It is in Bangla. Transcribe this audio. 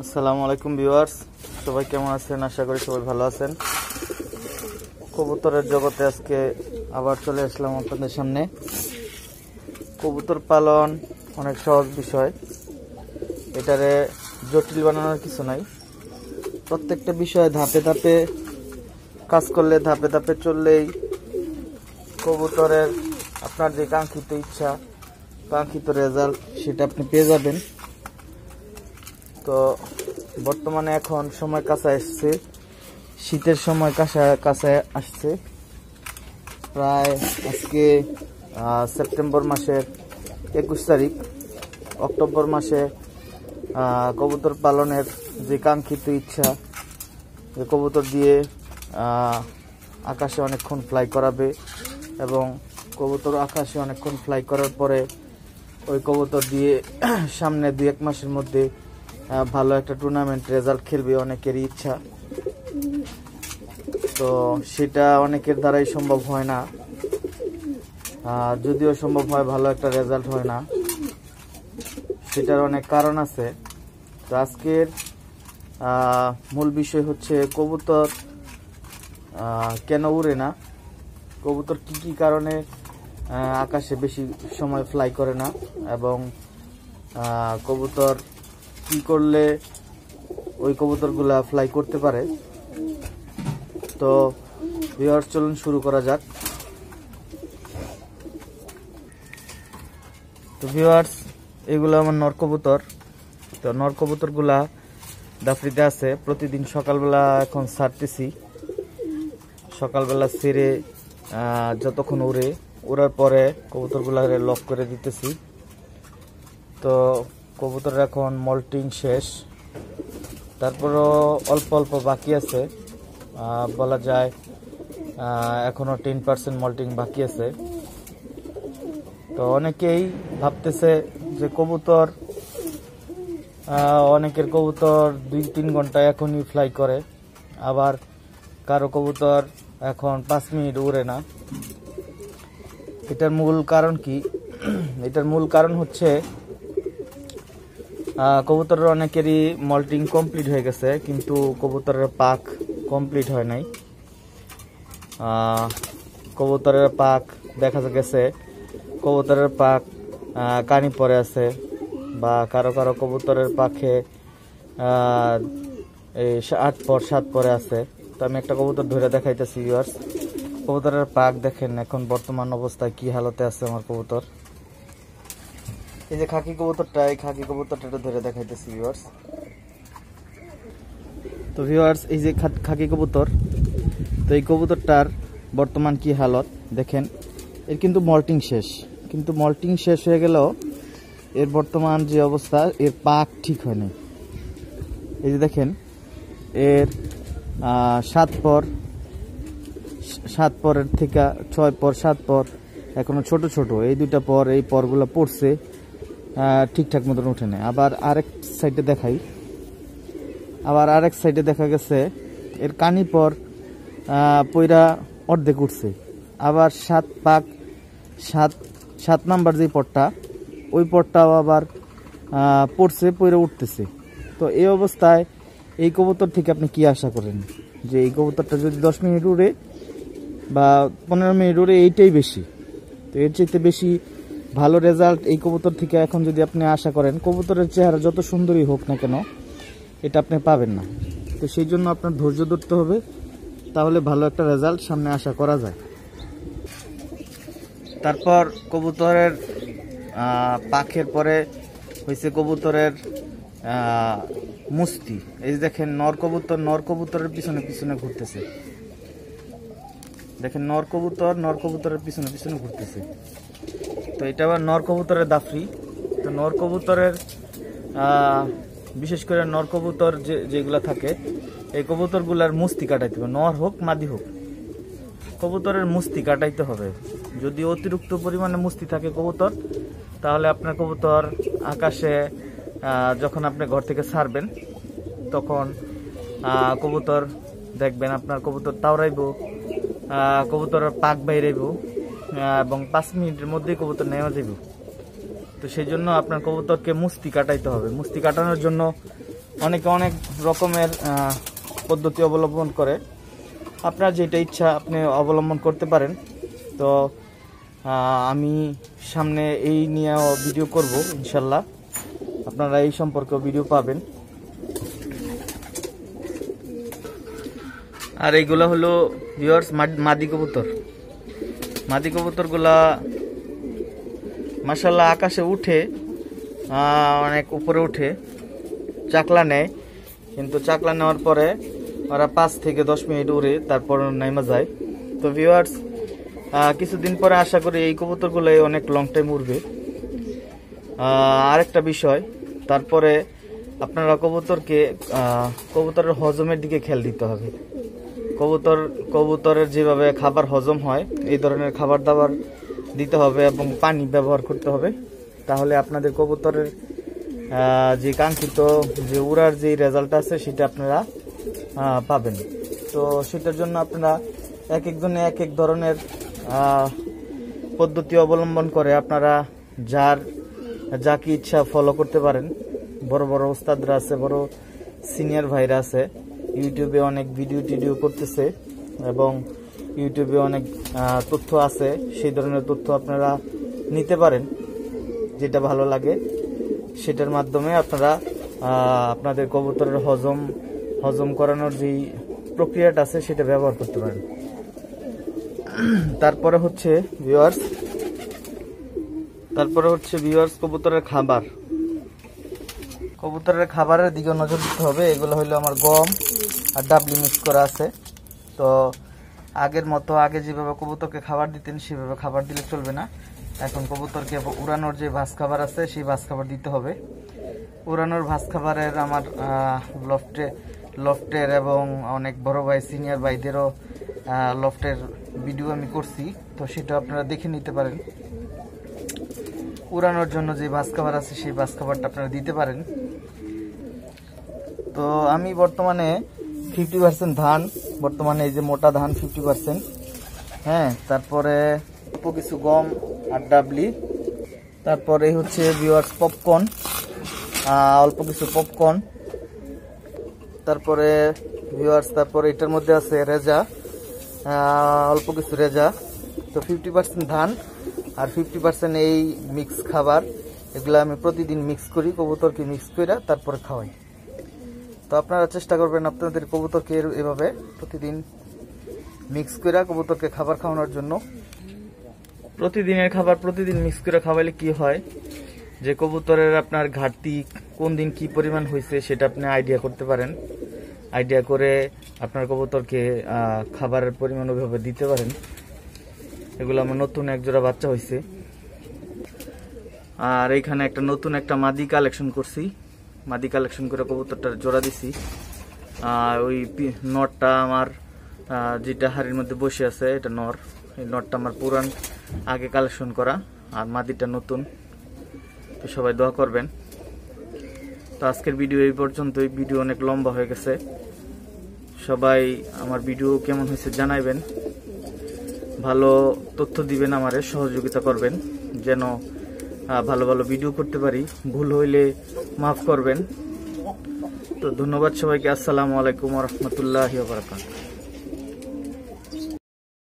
আসসালামু আলাইকুম ভিউয়ার্স, সবাই কেমন আছেন? আশা করি সবাই ভালো আছেন। কবুতরের জগতে আজকে আবার চলে আসলাম আপনাদের সামনে। কবুতর পালন অনেক সহজ বিষয়, এটারে জটিল বানানোর কিছু নাই। প্রত্যেকটা বিষয়ে ধাপে ধাপে কাজ করলে, ধাপে ধাপে চললেই কবুতরের আপনার যে কাঙ্ক্ষিত ইচ্ছা, কাঙ্ক্ষিত রেজাল্ট সেটা আপনি পেয়ে যাবেন। তো বর্তমানে এখন সময় কাছে আসছে, শীতের সময় কাছে আসছে। প্রায় আজকে সেপ্টেম্বর মাসের 21 তারিখ। অক্টোবর মাসে কবুতর পালনের যে কাঙ্ক্ষিত ইচ্ছা, যে কবুতর দিয়ে আকাশে অনেকক্ষণ ফ্লাই করাবে এবং কবুতর আকাশে অনেকক্ষণ ফ্লাই করার পরে ওই কবুতর দিয়ে সামনে 2-1 মাসের মধ্যে ভালো একটা টুর্নামেন্ট রেজাল্ট খেলবে অনেকেরই ইচ্ছা। তো সেটা অনেকের দ্বারাই সম্ভব হয় না, যদিও সম্ভব হয় ভালো একটা রেজাল্ট হয় না। সেটার অনেক কারণ আছে। তো আজকের মূল বিষয় হচ্ছে কবুতর কেন উড়ে না, কবুতর কি কি কারণে আকাশে বেশি সময় ফ্লাই করে না, এবং কবুতর কি করলে ওই কবুতরগুলা ফ্লাই করতে পারে। তো ভিউয়ার্স, চলুন শুরু করা যাক। তো ভিউয়ার্স, এগুলো আমার নর কবুতর। তো নর কবুতরগুলা দাফরিতে আছে। প্রতিদিন সকালবেলা এখন ছাড়তেছি। সকালবেলা ছেড়ে যতক্ষণ উড়ার পরে কবুতরগুলা লক করে দিতেছি। তো কবুতর এখন মল্টিং শেষ, তারপরও অল্প অল্প বাকি আছে। বলা যায় এখনো 10% মল্টিং বাকি আছে। তো অনেকেই ভাবতেছে যে কবুতর, অনেকের কবুতর 2-3 ঘন্টা এখনই ফ্লাই করে, আবার কারো কবুতর এখন 5 মিনিট উড়ে না। এটার মূল কারণ কি? এটার মূল কারণ হচ্ছে কবুতরের অনেকেরই মল্টিং কমপ্লিট হয়ে গেছে, কিন্তু কবুতরের পাক কমপ্লিট হয় নাই। কবুতরের পাক দেখা গেছে কবুতরের পাক কানি পরে আছে, বা কারো কারো কবুতরের পাখে 8 পর 7 পরে আছে। তো আমি একটা কবুতর ধরে দেখাইতেছি ভিউয়ার্স। কবুতরের পাক দেখেন এখন বর্তমান অবস্থায় কি হালতে আছে আমার কবুতর। এই যে খাকি কবুতরটা, এই খাকি কবুতরটা ধরে দেখাইতেছি ভিউয়ার্স। তো ভিউয়ার্স, এই যে খাকি কবুতর, তো এই কবুতরটার বর্তমান কি হালত দেখেন। এর কিন্তু মল্টিং শেষ, কিন্তু মল্টিং শেষ হয়ে গেলেও এর বর্তমান যে অবস্থা, এর পাক ঠিক হয়নি। এই যে দেখেন, এর 7 পরের থেকে 6 পর 7 পর এখনো ছোট ছোট, এই দুইটা পর, এই পরগুলো পড়ছে, ঠিকঠাক মতন উঠে নেয়। আবার আরেক সাইডে দেখাই, আবার আরেক সাইডে দেখা গেছে এর কানি পর পইরা অর্ধেক উঠছে। আবার 7 পাক 7 নাম্বার যে পরটা, ওই পরটাও আবার পড়ছে, পইরা উঠতেছে। তো এই অবস্থায় এই কবুতর থেকে আপনি কি আশা করেন? যে এই কবুতরটা যদি 10 মিনিট উড়ে বা 15 মিনিট উড়ে, এইটাই বেশি। তো এর চাইতে বেশি ভালো রেজাল্ট এই কবুতর থেকে এখন যদি আপনি আশা করেন, কবুতরের চেহারা যত সুন্দরই হোক না কেন, এটা আপনি পাবেন না। তো সেই জন্য আপনার ধৈর্য ধরতে হবে, তাহলে ভালো একটা রেজাল্ট সামনে আশা করা যায়। তারপর কবুতরের পাখের পরে হয়েছে কবুতরের মুস্তি। এই যে দেখেন, নর কবুতরের পিছনে পিছনে ঘুরতেছে। দেখেন, নর কবুতরের পিছনে পিছনে ঘুরতেছে। তো এটা আবার নর কবুতরের দাফরি। তো নর কবুতরের বিশেষ করে নর কবুতর যেগুলা থাকে, এই কবুতরগুলার মুস্তি কাটাইতে হবে। নর হোক মাদি হোক, কবুতরের মুস্তি কাটাইতে হবে। যদি অতিরিক্ত পরিমাণে মুস্তি থাকে কবুতর, তাহলে আপনার কবুতর আকাশে যখন আপনি ঘর থেকে ছাড়বেন, তখন কবুতর দেখবেন আপনার কবুতর তাওরাইব, কবুতরের পাক বাইরাইব, এবং 5 মিনিটের মধ্যেই কবুতর নেওয়া যাবে। তো সেই জন্য আপনার কবুতরকে মুস্তি কাটাইতে হবে। মুস্তি কাটানোর জন্য অনেকে অনেক রকমের পদ্ধতি অবলম্বন করে। আপনার যেটা ইচ্ছা আপনি অবলম্বন করতে পারেন। তো আমি সামনে এই নিয়ে ভিডিও করব ইনশাল্লাহ, আপনারা এই সম্পর্কে ভিডিও পাবেন। আর এইগুলা হলো ভিউয়ার্স মাদি কবুতর। মাদি কবুতরগুলা মাশাআল্লাহ আকাশে উঠে, অনেক উপরে উঠে, চাকলা নেয়, কিন্তু চাকলা নেওয়ার পরে ওরা 5 থেকে 10 মিনিট উড়ে তারপর নেমে যায়। তো ভিউয়ার্স কিছুদিন পরে আশা করি এই কবুতরগুলো অনেক লং টাইম উড়বে। আরেকটা বিষয়, তারপরে আপনারা কবুতরের হজমের দিকে খেয়াল দিতে হবে। কবুতরের যেভাবে খাবার হজম হয় এই ধরনের খাবার দাবার দিতে হবে এবং পানি ব্যবহার করতে হবে। তাহলে আপনাদের কবুতরের যে কাঙ্ক্ষিত যে উড়ার যে রেজাল্ট আছে সেটা আপনারা পাবেন। তো সেটার জন্য আপনারা এক একজনে এক এক ধরনের পদ্ধতি অবলম্বন করে আপনারা যাকে ইচ্ছা ফলো করতে পারেন। বড় বড় ওস্তাদরা আছে, বড় সিনিয়র ভাইরা আছে, ইউটিউবে অনেক ভিডিও করতেছে এবং ইউটিউবে অনেক তথ্য আছে। সেই ধরনের তথ্য আপনারা নিতে পারেন, যেটা ভালো লাগে সেটার মাধ্যমে আপনারা আপনাদের কবুতরের হজম করানোর যে প্রক্রিয়াটা আছে সেটা ব্যবহার করতে পারেন। তারপরে হচ্ছে ভিউয়ার্স কবুতরের খাবারের দিকে নজর দিতে হবে। এগুলো হলো আমার গম আর ডাবলি মিক্স করা আছে। তো আগের মতো আগে যেভাবে কবুতরকে খাবার দিতেন সেভাবে খাবার দিলে চলবে না। এখন কবুতরকে উড়ানোর যে ভাস খাবার আছে সেই ভাস খাবার দিতে হবে। উড়ানোর ভাস খাবারের আমার লফটের এবং অনেক বড় ভাই সিনিয়র ভাইদেরও লফটের ভিডিও আমি করছি, তো সেটা আপনারা দেখে নিতে পারেন। উড়ানোর জন্য যে ভাস খাবার আছে সেই ভাস খাবারটা আপনারা দিতে পারেন। তো আমি বর্তমানে 50% ধান, বর্তমানে এই যে মোটা ধান 50%, হ্যাঁ, তারপরে অল্প কিছু গম আর ডাবলি, তারপরে হচ্ছে ভিউয়ার্স পপকর্ন, অল্প কিছু পপকর্ন, তারপরে ভিউয়ার্স এটার মধ্যে আছে রেজা, অল্প কিছু রেজা। তো 50% ধান আর 50% এই মিক্স খাবার, এগুলো আমি প্রতিদিন মিক্স করি, কবুতরকে মিক্স করে তারপরে খাওয়াই। তো আপনারা চেষ্টা করবেন আপনাদের কবুতরকে এভাবে প্রতিদিন মিক্স করে কবুতরকে খাবার খাওয়ানোর জন্য। প্রতিদিনের খাবার প্রতিদিন মিক্স করে খাওয়াইলে কি হয় যে কবুতরের আপনার ঘাটতি কোন দিন কি পরিমাণ হয়েছে সেটা আপনি আইডিয়া করতে পারেন। আইডিয়া করে আপনার কবুতরকে খাবারের পরিমাণ ওইভাবে দিতে পারেন। এগুলো আমার নতুন এক জোড়া বাচ্চা হয়েছে। আর এইখানে নতুন একটা মাদি কালেকশন করছি। মাদি কালেকশন করে কবুতরটার জোড়া দিছি। ওই নটটা আমার যেটা হাড়ির মধ্যে বসে আছে এটা নর। এই নটটা আমার পুরান আগে কালেকশন করা, আর মাদিটা নতুন। তো সবাই দোয়া করবেন। তো আজকের ভিডিও এই পর্যন্তই। ভিডিও অনেক লম্বা হয়ে গেছে। সবাই আমার ভিডিও কেমন হয়েছে জানাইবেন, ভালো তথ্য দিবেন, আমারে সহযোগিতা করবেন যেন ভালো ভালো ভিডিও করতে পারি। ভুল হইলে মাফ করবেন। তো ধন্যবাদ সবাইকে। আসসালামু আলাইকুম ওয়া রাহমাতুল্লাহি ওয়া বারাকাতুহু।